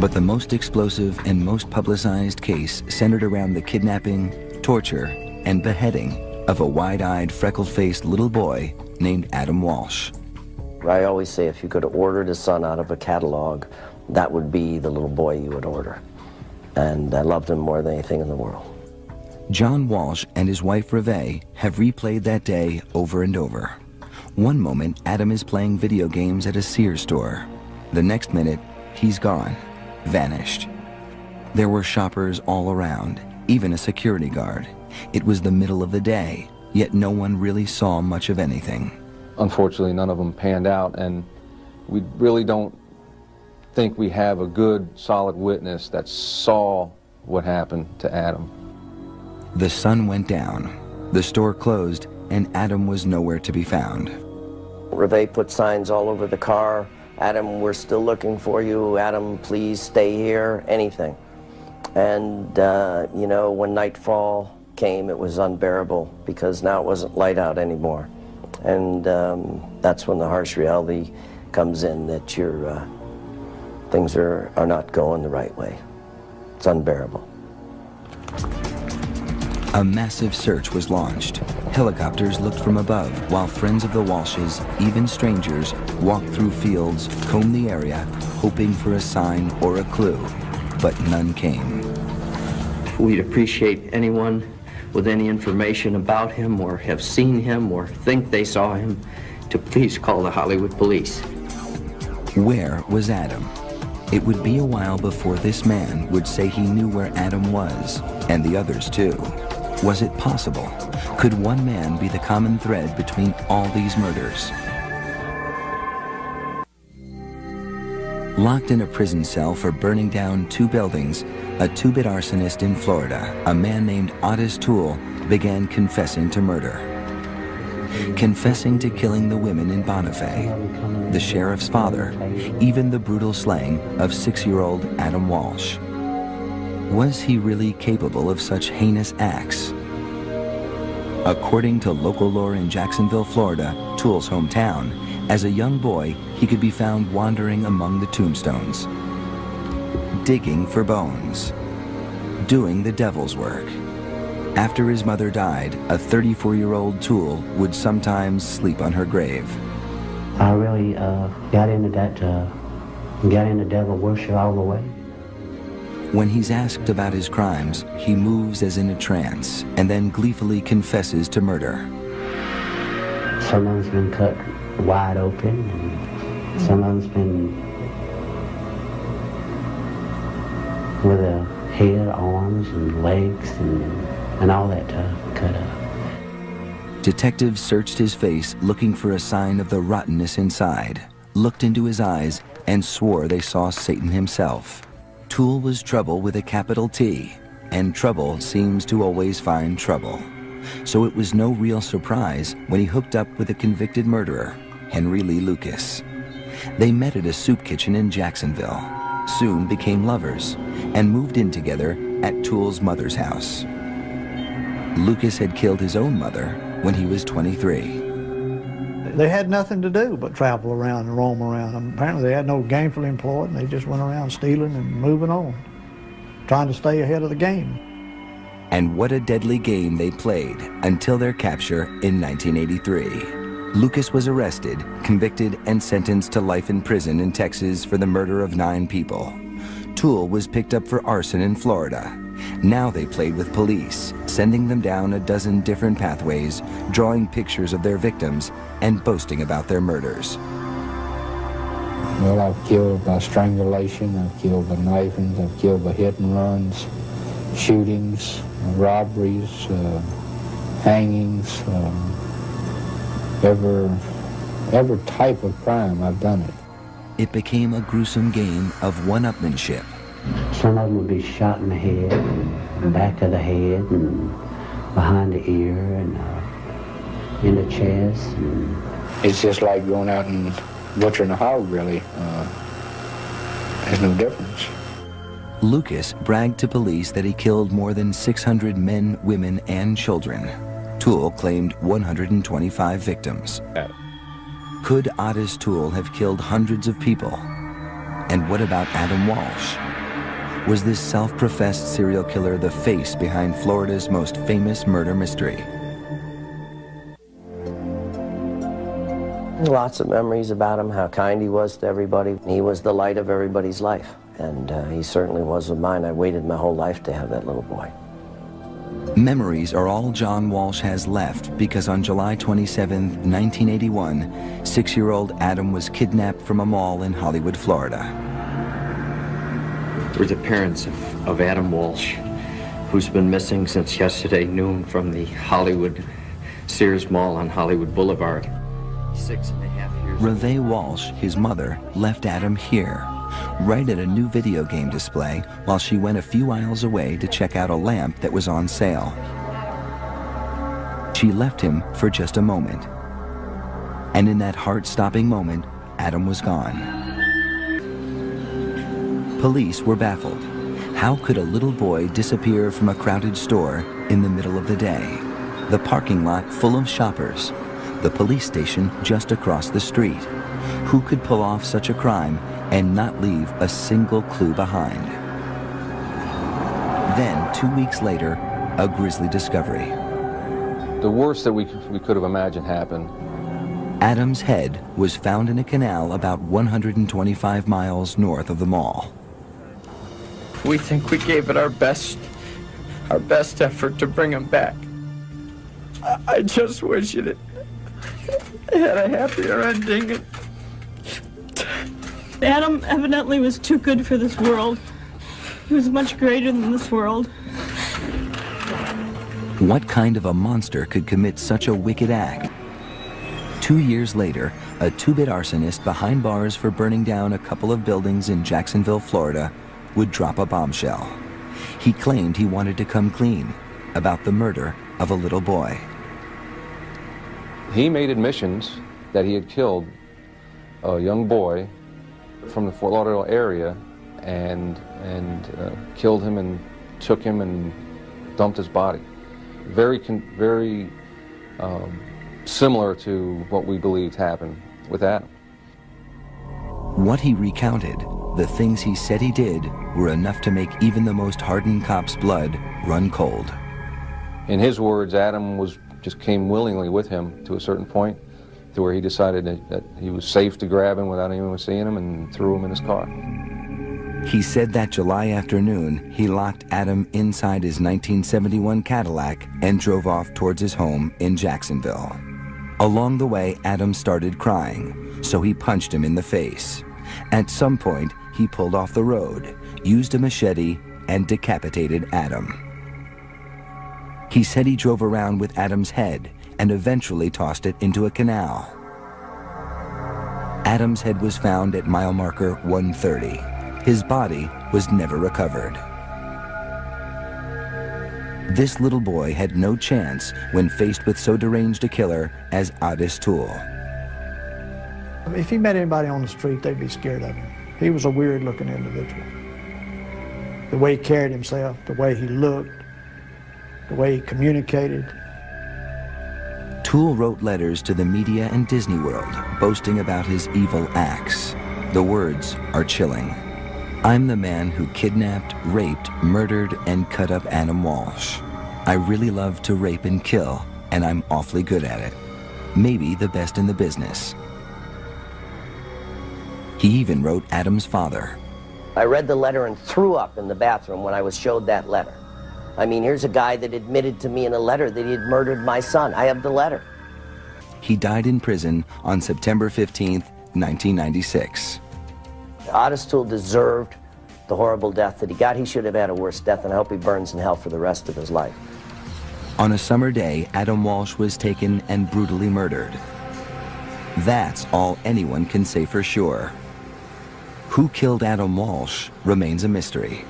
But the most explosive and most publicized case centered around the kidnapping, torture, and beheading of a wide-eyed, freckle-faced little boy named Adam Walsh. I always say if you could have ordered a son out of a catalog, that would be the little boy you would order. And I loved him more than anything in the world. John Walsh and his wife Reve have replayed that day over and over. One moment, Adam is playing video games at a Sears store. The next minute, he's gone, vanished. There were shoppers all around, even a security guard. It was the middle of the day, yet no one really saw much of anything. Unfortunately, none of them panned out, and we really don't think we have a good, solid witness that saw what happened to Adam. The sun went down, the store closed, and Adam was nowhere to be found. Reve put signs all over the car. Adam, we're still looking for you. Adam, please stay here, anything. And, you know, when nightfall came, it was unbearable because now it wasn't light out anymore. And that's when the harsh reality comes in that your things are not going the right way. It's unbearable. A massive search was launched. Helicopters looked from above, while friends of the Walshes, even strangers, walked through fields, combed the area, hoping for a sign or a clue, but none came. We'd appreciate anyone with any information about him or have seen him or think they saw him to please call the Hollywood police. Where was Adam? It would be a while before this man would say he knew where Adam was, and the others too. Was it possible? Could one man be the common thread between all these murders? Locked in a prison cell for burning down 2 buildings, a 2-bit arsonist in Florida, a man named Otis Toole, began confessing to murder. Confessing to killing the women in Bonifay, the sheriff's father, even the brutal slaying of 6-year-old Adam Walsh. Was he really capable of such heinous acts? According to local lore in Jacksonville, Florida, Toole's hometown, as a young boy, he could be found wandering among the tombstones, digging for bones, doing the devil's work. After his mother died, a 34-year-old Toole would sometimes sleep on her grave. I really got into that, got into devil worship all the way. When he's asked about his crimes, he moves as in a trance and then gleefully confesses to murder. Some of them's been cut wide open, and some of them's been with a head, arms, and legs, and all that cut up. Detectives searched his face looking for a sign of the rottenness inside, looked into his eyes, and swore they saw Satan himself. Toole was trouble with a capital T, and trouble seems to always find trouble. So it was no real surprise when he hooked up with a convicted murderer, Henry Lee Lucas. They met at a soup kitchen in Jacksonville, soon became lovers, and moved in together at Toole's mother's house. Lucas had killed his own mother when he was 23. They had nothing to do but travel around and roam around. Apparently they had no gainfully employed, and they just went around stealing and moving on, trying to stay ahead of the game. And what a deadly game they played until their capture in 1983. Lucas was arrested, convicted, and sentenced to life in prison in Texas for the murder of 9 people. Toole was picked up for arson in Florida. Now they played with police, sending them down a dozen different pathways, drawing pictures of their victims, and boasting about their murders. Well, I've killed by strangulation, I've killed by knifings, I've killed by hit and runs, shootings, robberies, hangings, every type of crime, I've done it. It became a gruesome game of one-upmanship. Some of them would be shot in the head, and back of the head, and behind the ear, and in the chest. And it's just like going out and butchering a hog, really. There's no difference. Lucas bragged to police that he killed more than 600 men, women, and children. Toole claimed 125 victims. Could Otis Toole have killed hundreds of people? And what about Adam Walsh? Was this self-professed serial killer the face behind Florida's most famous murder mystery? Lots of memories about him, how kind he was to everybody. He was the light of everybody's life, and he certainly was of mine. I waited my whole life to have that little boy. Memories are all John Walsh has left because on July 27, 1981, 6-year-old Adam was kidnapped from a mall in Hollywood, Florida. We're the parents of Adam Walsh, who's been missing since yesterday noon from the Hollywood Sears Mall on Hollywood Boulevard. 6.5 years. Reve Walsh, his mother, left Adam here, right at a new video game display, while she went a few aisles away to check out a lamp that was on sale. She left him for just a moment. And in that heart-stopping moment, Adam was gone. Police were baffled. How could a little boy disappear from a crowded store in the middle of the day? The parking lot full of shoppers. The police station just across the street. Who could pull off such a crime and not leave a single clue behind? Then, 2 weeks later, a grisly discovery. The worst that we could have imagined happened. Adam's head was found in a canal about 125 miles north of the mall. We think we gave it our best effort to bring him back. I just wish it had a happier ending. Adam evidently was too good for this world. He was much greater than this world. What kind of a monster could commit such a wicked act? 2 years later, a two-bit arsonist behind bars for burning down a couple of buildings in Jacksonville, Florida, would drop a bombshell. He claimed he wanted to come clean about the murder of a little boy. He made admissions that he had killed a young boy from the Fort Lauderdale area and killed him and took him and dumped his body. Very similar to what we believed happened with Adam. What he recounted, the things he said he did, were enough to make even the most hardened cop's blood run cold. In his words, Adam just came willingly with him to a certain point, to where he decided that he was safe to grab him without anyone seeing him and threw him in his car. He said that July afternoon, he locked Adam inside his 1971 Cadillac and drove off towards his home in Jacksonville. Along the way, Adam started crying, so he punched him in the face. At some point, he pulled off the road, used a machete, and decapitated Adam. He said he drove around with Adam's head and eventually tossed it into a canal. Adam's head was found at mile marker 130. His body was never recovered. This little boy had no chance when faced with so deranged a killer as Otis Toole. If he met anybody on the street, they'd be scared of him. He was a weird-looking individual. The way he carried himself, the way he looked, the way he communicated. Toole wrote letters to the media and Disney World, boasting about his evil acts. The words are chilling. I'm the man who kidnapped, raped, murdered, and cut up Adam Walsh. I really love to rape and kill, and I'm awfully good at it. Maybe the best in the business. He even wrote Adam's father. I read the letter and threw up in the bathroom when I was showed that letter. I mean, here's a guy that admitted to me in a letter that he had murdered my son. I have the letter. He died in prison on September 15th, 1996. Otis Toole deserved the horrible death that he got. He should have had a worse death, and I hope he burns in hell for the rest of his life. On a summer day, Adam Walsh was taken and brutally murdered. That's all anyone can say for sure. Who killed Adam Walsh remains a mystery.